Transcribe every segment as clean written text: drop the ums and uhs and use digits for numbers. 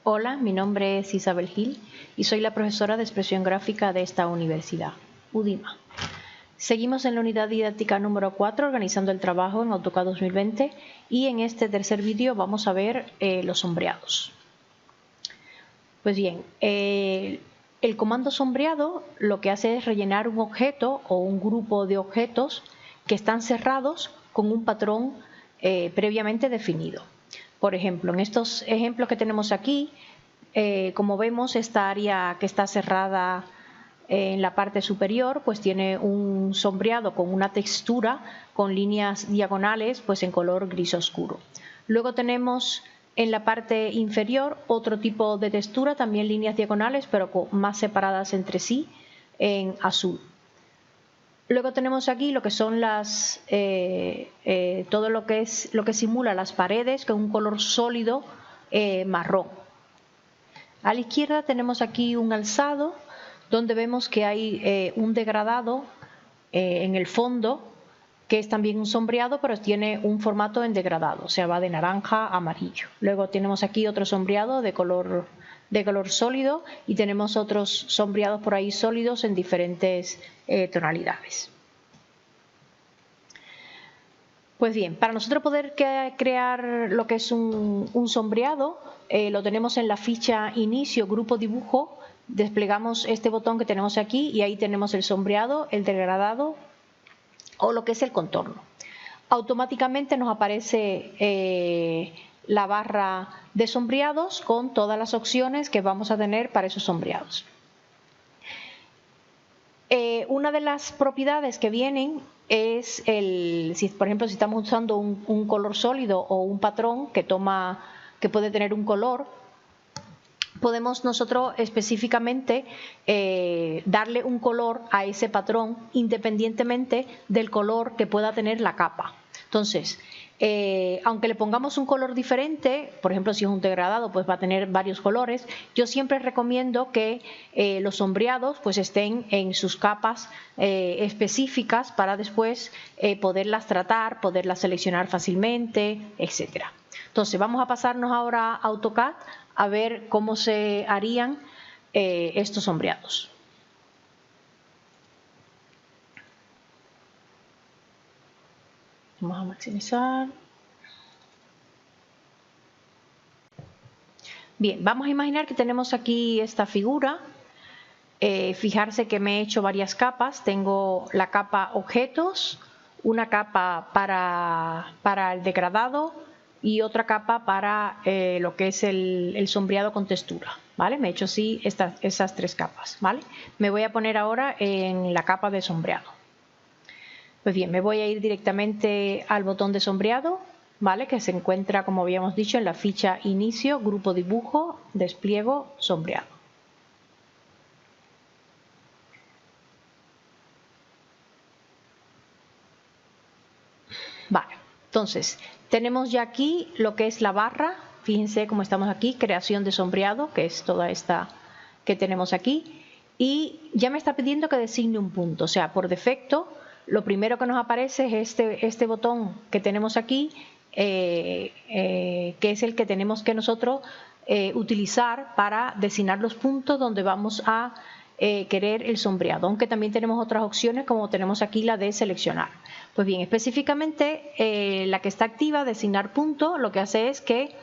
Hola, mi nombre es Isabel Gil y soy la profesora de expresión gráfica de esta universidad, UDIMA. Seguimos en la unidad didáctica número 4 organizando el trabajo en AutoCAD 2020 y en este tercer vídeo vamos a ver los sombreados. Pues bien, el comando sombreado lo que hace es rellenar un objeto o un grupo de objetos que están cerrados con un patrón previamente definido. Por ejemplo, en estos ejemplos que tenemos aquí, como vemos, esta área que está cerrada en la parte superior pues tiene un sombreado con una textura con líneas diagonales pues en color gris oscuro. Luego tenemos en la parte inferior otro tipo de textura, también líneas diagonales pero más separadas entre sí en azul. Luego tenemos aquí lo que son las todo lo que simula las paredes con un color sólido marrón. A la izquierda tenemos aquí un alzado donde vemos que hay un degradado en el fondo que es también un sombreado pero tiene un formato en degradado, o sea va de naranja a amarillo. Luego tenemos aquí otro sombreado de color sólido y tenemos otros sombreados por ahí sólidos en diferentes tonalidades. Pues bien, para nosotros poder crear lo que es un sombreado, lo tenemos en la ficha inicio, grupo dibujo, desplegamos este botón que tenemos aquí y ahí tenemos el sombreado, el degradado o lo que es el contorno. Automáticamente nos aparece la barra de sombreados con todas las opciones que vamos a tener para esos sombreados. Una de las propiedades que vienen es por ejemplo, si estamos usando un color sólido o un patrón que puede tener un color, podemos nosotros específicamente darle un color a ese patrón independientemente del color que pueda tener la capa. Entonces, aunque le pongamos un color diferente, por ejemplo si es un degradado pues va a tener varios colores, yo siempre recomiendo que los sombreados pues estén en sus capas específicas para después poderlas tratar, poderlas seleccionar fácilmente, etcétera. Entonces vamos a pasarnos ahora a AutoCAD a ver cómo se harían estos sombreados. Vamos a maximizar. Bien, vamos a imaginar que tenemos aquí esta figura. Fijarse que me he hecho varias capas. Tengo la capa objetos, una capa para el degradado y otra capa para lo que es el sombreado con textura, ¿vale? Me he hecho así esas tres capas, ¿vale? Me voy a poner ahora en la capa de sombreado. Pues bien, me voy a ir directamente al botón de sombreado, ¿vale? Que se encuentra, como habíamos dicho, en la ficha inicio, grupo dibujo, despliego, sombreado. Vale, entonces tenemos ya aquí lo que es la barra. Fíjense cómo estamos aquí, creación de sombreado, que es toda esta que tenemos aquí. Y ya me está pidiendo que designe un punto, o sea, por defecto, lo primero que nos aparece es este botón que tenemos aquí, que es el que tenemos que nosotros utilizar para designar los puntos donde vamos a querer el sombreado, aunque también tenemos otras opciones como tenemos aquí la de seleccionar. Pues bien, específicamente la que está activa, designar punto, lo que hace es que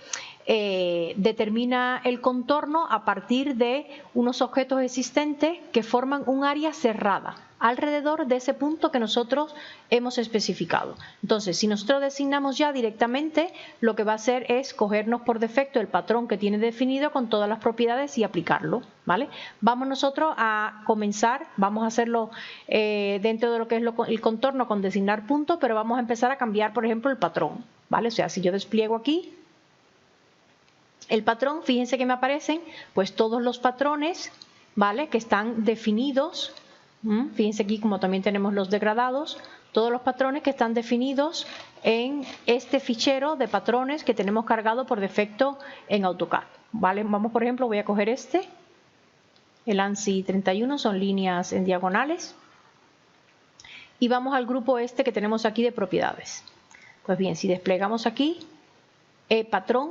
determina el contorno a partir de unos objetos existentes que forman un área cerrada alrededor de ese punto que nosotros hemos especificado. Entonces, si nosotros designamos ya directamente, lo que va a hacer es cogernos por defecto el patrón que tiene definido con todas las propiedades y aplicarlo, ¿vale? Vamos nosotros a comenzar, vamos a hacerlo dentro de lo que es el contorno con designar punto, pero vamos a empezar a cambiar, por ejemplo, el patrón, ¿vale? O sea, si yo despliego aquí el patrón, fíjense que me aparecen pues todos los patrones, ¿vale? Que están definidos. Fíjense aquí como también tenemos los degradados, todos los patrones que están definidos en este fichero de patrones que tenemos cargado por defecto en AutoCAD, ¿vale? Vamos, por ejemplo, voy a coger el ANSI 31, son líneas en diagonales, y vamos al grupo que tenemos aquí de propiedades. Pues bien, si desplegamos aquí patrón,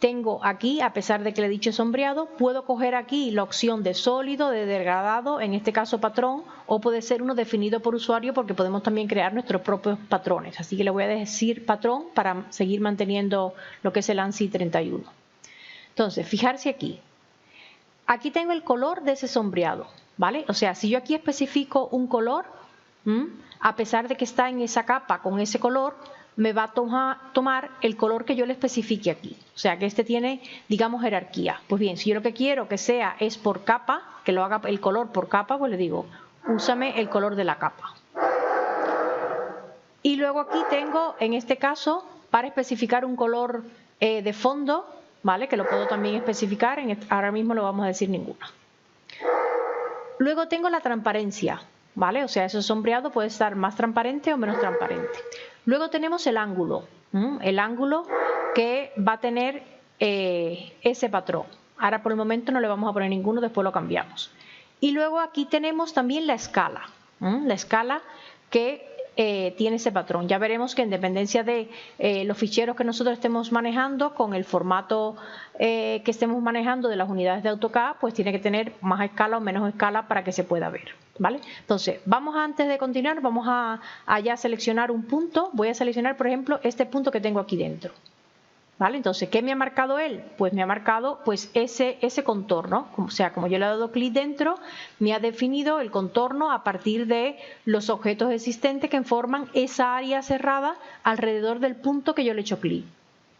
tengo aquí, a pesar de que le he dicho sombreado, puedo coger aquí la opción de sólido, de degradado, en este caso patrón, o puede ser uno definido por usuario porque podemos también crear nuestros propios patrones. Así que le voy a decir patrón para seguir manteniendo lo que es el ANSI 31. Entonces, fijarse aquí. Aquí tengo el color de ese sombreado, ¿vale? O sea, si yo aquí especifico un color, a pesar de que está en esa capa con ese color, me va a tomar el color que yo le especifique aquí. O sea, que este tiene, digamos, jerarquía. Pues bien, si yo lo que quiero que sea es por capa, que lo haga el color por capa, pues le digo, úsame el color de la capa. Y luego aquí tengo, en este caso, para especificar un color de fondo, ¿vale? Que lo puedo también especificar, ahora mismo no vamos a decir ninguna. Luego tengo la transparencia, ¿vale? O sea, ese sombreado puede estar más transparente o menos transparente. Luego tenemos el ángulo que va a tener ese patrón. Ahora por el momento no le vamos a poner ninguno, después lo cambiamos. Y luego aquí tenemos también la escala que tiene ese patrón. Ya veremos que en dependencia de los ficheros que nosotros estemos manejando, con el formato que estemos manejando de las unidades de AutoCAD, pues tiene que tener más escala o menos escala para que se pueda ver, ¿vale? Entonces, antes de continuar, vamos a ya seleccionar un punto. Voy a seleccionar, por ejemplo, este punto que tengo aquí dentro. ¿Vale? Entonces, ¿qué me ha marcado él? Pues me ha marcado pues, ese contorno. O sea, como yo le he dado clic dentro, me ha definido el contorno a partir de los objetos existentes que forman esa área cerrada alrededor del punto que yo le he hecho clic.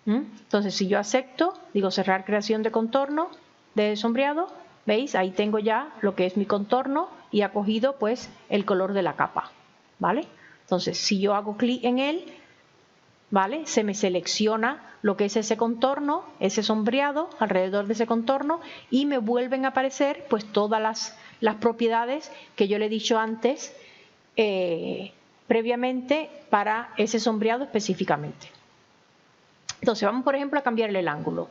Entonces, si yo acepto, digo cerrar creación de contorno de sombreado, ¿veis? Ahí tengo ya lo que es mi contorno y ha cogido pues, el color de la capa. ¿Vale? Entonces, si yo hago clic en él, ¿vale? Se me selecciona lo que es ese contorno, ese sombreado alrededor de ese contorno y me vuelven a aparecer pues todas las propiedades que yo le he dicho antes previamente para ese sombreado específicamente. Entonces vamos por ejemplo a cambiarle el ángulo.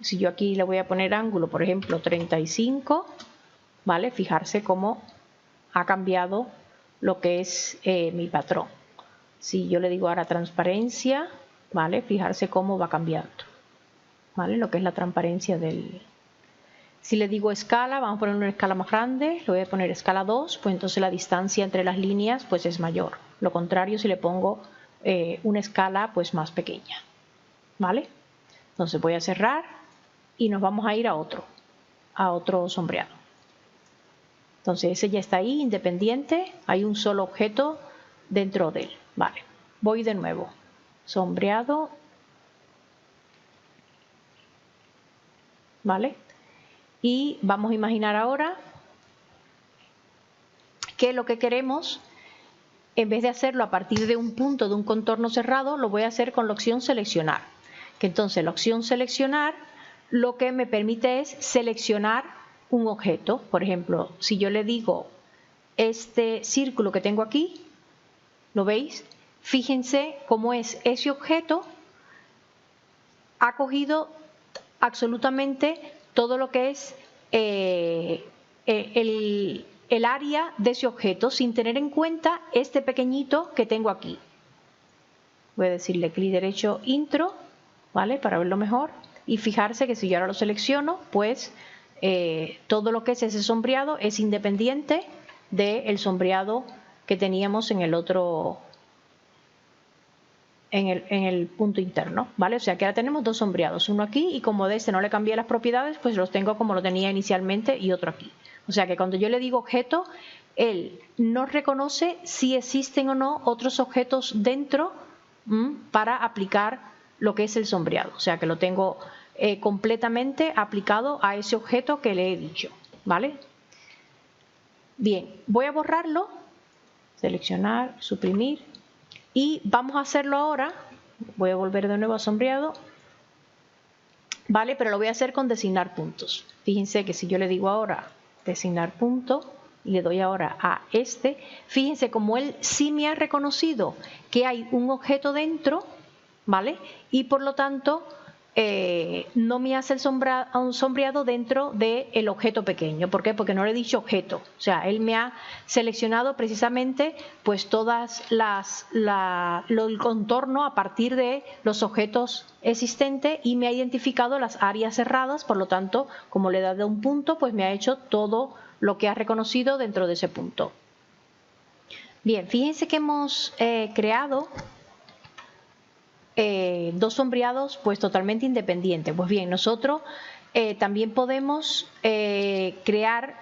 Si yo aquí le voy a poner ángulo, por ejemplo 35, ¿vale? Fijarse cómo ha cambiado lo que es mi patrón. Si yo le digo ahora transparencia, ¿vale? Fijarse cómo va cambiando, ¿vale? Lo que es la transparencia del... Si le digo escala, vamos a poner una escala más grande, le voy a poner escala 2, pues entonces la distancia entre las líneas pues es mayor. Lo contrario si le pongo una escala pues más pequeña, ¿vale? Entonces voy a cerrar y nos vamos a ir a otro sombreado. Entonces ese ya está ahí, independiente, hay un solo objeto dentro de él. Vale, voy de nuevo, sombreado, ¿vale? Y vamos a imaginar ahora que lo que queremos, en vez de hacerlo a partir de un punto de un contorno cerrado, lo voy a hacer con la opción seleccionar. Que entonces la opción seleccionar lo que me permite es seleccionar un objeto. Por ejemplo, si yo le digo este círculo que tengo aquí, ¿lo veis? Fíjense cómo es ese objeto, ha cogido absolutamente todo lo que es el área de ese objeto sin tener en cuenta este pequeñito que tengo aquí. Voy a decirle clic derecho intro, ¿vale? Para verlo mejor y fijarse que si yo ahora lo selecciono, pues todo lo que es ese sombreado es independiente del sombreado que teníamos en el otro, en el punto interno, ¿vale? O sea que ahora tenemos dos sombreados, uno aquí y como de este no le cambié las propiedades, pues los tengo como lo tenía inicialmente y otro aquí. O sea que cuando yo le digo objeto, él no reconoce si existen o no otros objetos dentro para aplicar lo que es el sombreado. O sea que lo tengo completamente aplicado a ese objeto que le he dicho, ¿vale? Bien, voy a borrarlo, seleccionar, suprimir y vamos a hacerlo ahora. Voy a volver de nuevo a sombreado, ¿vale? Pero lo voy a hacer con designar puntos. Fíjense que si yo le digo ahora designar punto y le doy ahora a este, fíjense como él sí me ha reconocido que hay un objeto dentro, ¿vale? Y por lo tanto no me hace un sombreado dentro del objeto pequeño. ¿Por qué? Porque no le he dicho objeto. O sea, él me ha seleccionado precisamente pues todas el contorno a partir de los objetos existentes y me ha identificado las áreas cerradas. Por lo tanto, como le he dado un punto, pues me ha hecho todo lo que ha reconocido dentro de ese punto. Bien, fíjense que hemos creado dos sombreados pues totalmente independientes. Pues bien, nosotros también podemos crear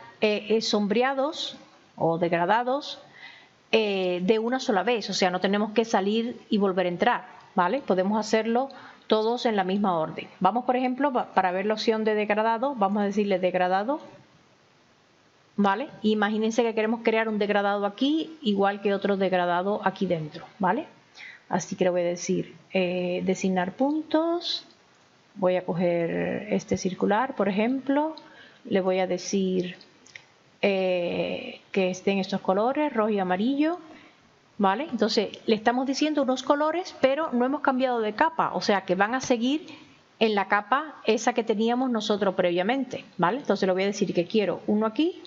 sombreados o degradados de una sola vez, o sea, no tenemos que salir y volver a entrar, ¿vale? Podemos hacerlo todos en la misma orden. Vamos, por ejemplo, para ver la opción de degradado, vamos a decirle degradado, ¿vale? Imagínense que queremos crear un degradado aquí, igual que otro degradado aquí dentro, ¿vale? Así que le voy a decir designar puntos, voy a coger este circular, por ejemplo, le voy a decir que estén estos colores, rojo y amarillo, ¿vale? Entonces le estamos diciendo unos colores, pero no hemos cambiado de capa, o sea que van a seguir en la capa esa que teníamos nosotros previamente, ¿vale? Entonces le voy a decir que quiero uno aquí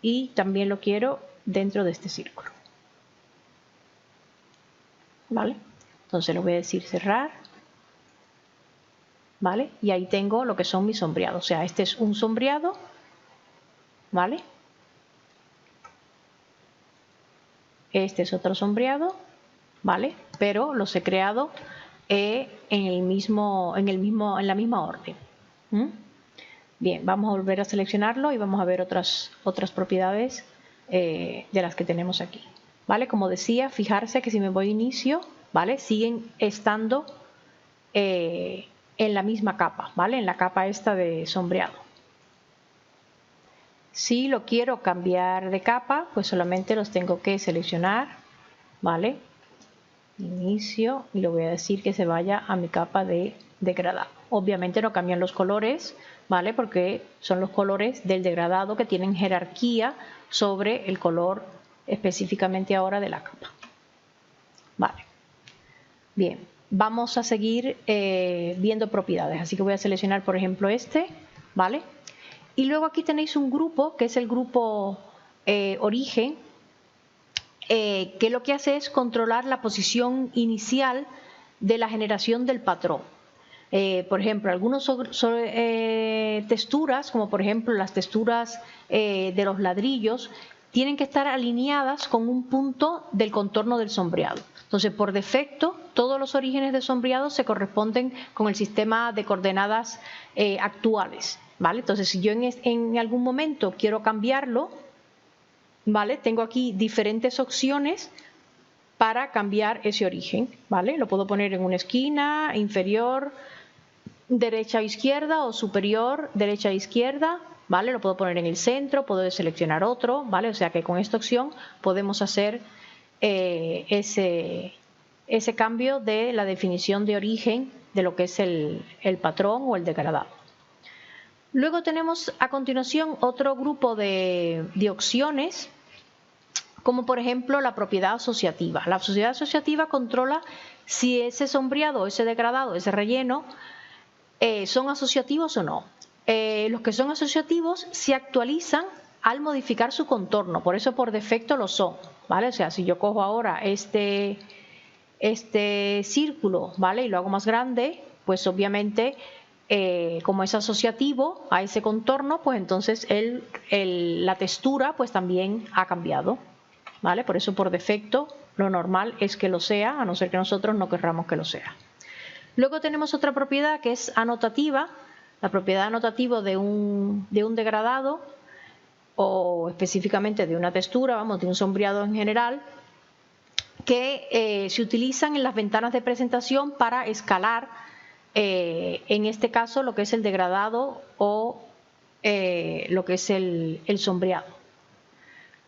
y también lo quiero dentro de este círculo. ¿Vale? Entonces le voy a decir cerrar, ¿vale? Y ahí tengo lo que son mis sombreados, o sea, este es un sombreado, ¿vale? Este es otro sombreado, ¿vale? Pero los he creado en la misma orden. Bien, vamos a volver a seleccionarlo y vamos a ver otras propiedades de las que tenemos aquí. ¿Vale? Como decía, fijarse que si me voy a inicio, ¿vale? Siguen estando en la misma capa, ¿vale? En la capa esta de sombreado. Si lo quiero cambiar de capa, pues solamente los tengo que seleccionar, ¿vale? Inicio y le voy a decir que se vaya a mi capa de degradado. Obviamente no cambian los colores, ¿vale? Porque son los colores del degradado que tienen jerarquía sobre el color específicamente ahora de la capa. Vale. Bien, vamos a seguir viendo propiedades, así que voy a seleccionar por ejemplo este, ¿vale? Y luego aquí tenéis un grupo que es el grupo origen, que lo que hace es controlar la posición inicial de la generación del patrón. Por ejemplo, algunas texturas, como por ejemplo las texturas de los ladrillos, tienen que estar alineadas con un punto del contorno del sombreado. Entonces, por defecto, todos los orígenes de sombreado se corresponden con el sistema de coordenadas actuales, ¿vale? Entonces, si yo en algún momento quiero cambiarlo, ¿vale? Tengo aquí diferentes opciones para cambiar ese origen, ¿vale? Lo puedo poner en una esquina, inferior, derecha o izquierda, o superior, derecha e izquierda, ¿vale? Lo puedo poner en el centro, puedo seleccionar otro, ¿vale? O sea que con esta opción podemos hacer ese cambio de la definición de origen de lo que es el patrón o el degradado. Luego tenemos a continuación otro grupo de opciones, como por ejemplo la propiedad asociativa. La propiedad asociativa controla si ese sombreado, ese degradado, ese relleno son asociativos o no. Los que son asociativos se actualizan al modificar su contorno, por eso por defecto lo son, ¿vale? O sea, si yo cojo ahora este círculo, ¿vale? Y lo hago más grande, pues obviamente como es asociativo a ese contorno, pues entonces la textura pues también ha cambiado, ¿vale? Por eso por defecto lo normal es que lo sea, a no ser que nosotros no querramos que lo sea. Luego tenemos otra propiedad que es anotativa, la propiedad anotativa de un degradado o específicamente de una textura, vamos, de un sombreado en general, que se utilizan en las ventanas de presentación para escalar, en este caso, lo que es el degradado o lo que es el sombreado.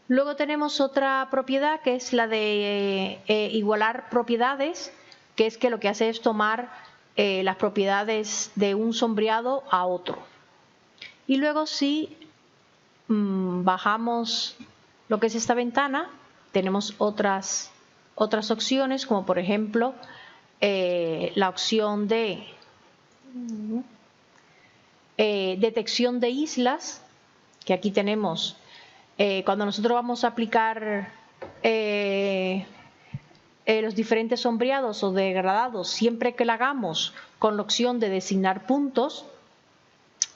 Luego tenemos otra propiedad que es la de igualar propiedades, que es que lo que hace es tomar las propiedades de un sombreado a otro. Y luego si bajamos lo que es esta ventana, tenemos otras opciones, como por ejemplo la opción de Detección de islas, que aquí tenemos, cuando nosotros vamos a aplicar los diferentes sombreados o degradados, siempre que lo hagamos con la opción de designar puntos,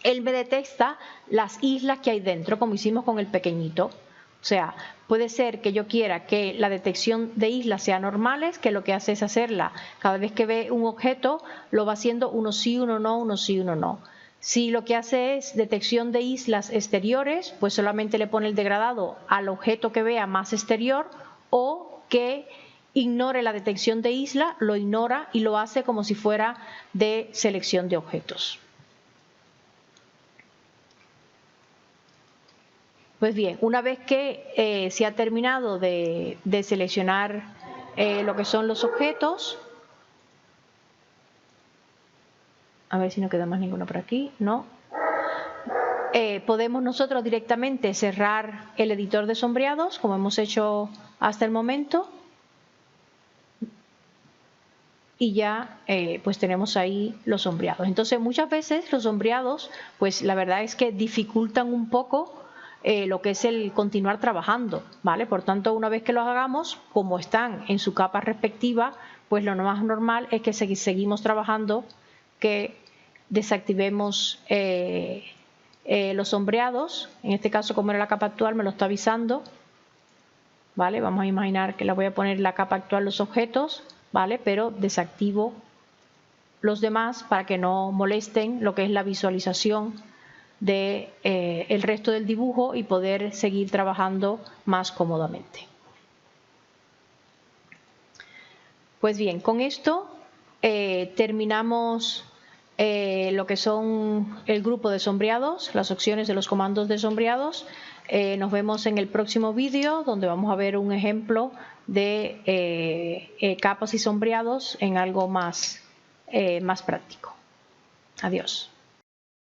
él me detecta las islas que hay dentro, como hicimos con el pequeñito. O sea, puede ser que yo quiera que la detección de islas sea normales, que lo que hace es hacerla cada vez que ve un objeto, lo va haciendo uno sí, uno no, uno sí, uno no. Si lo que hace es detección de islas exteriores, pues solamente le pone el degradado al objeto que vea más exterior, o que ignore la detección de isla, lo ignora y lo hace como si fuera de selección de objetos. Pues bien, una vez que se ha terminado de seleccionar lo que son los objetos, a ver si no queda más ninguno por aquí, no. Podemos nosotros directamente cerrar el editor de sombreados, como hemos hecho hasta el momento, y ya pues tenemos ahí los sombreados. Entonces muchas veces los sombreados, pues la verdad es que dificultan un poco lo que es el continuar trabajando, ¿vale? Por tanto, una vez que los hagamos, como están en su capa respectiva, pues lo más normal es que seguimos trabajando, que desactivemos los sombreados. En este caso, como era la capa actual, me lo está avisando, ¿vale? Vamos a imaginar que la voy a poner en la capa actual los objetos, ¿vale? Pero desactivo los demás para que no molesten lo que es la visualización de el resto del dibujo y poder seguir trabajando más cómodamente. Pues bien, con esto terminamos lo que son el grupo de sombreados, las opciones de los comandos de sombreados. Nos vemos en el próximo vídeo, donde vamos a ver un ejemplo de capas y sombreados en algo más práctico. Adiós.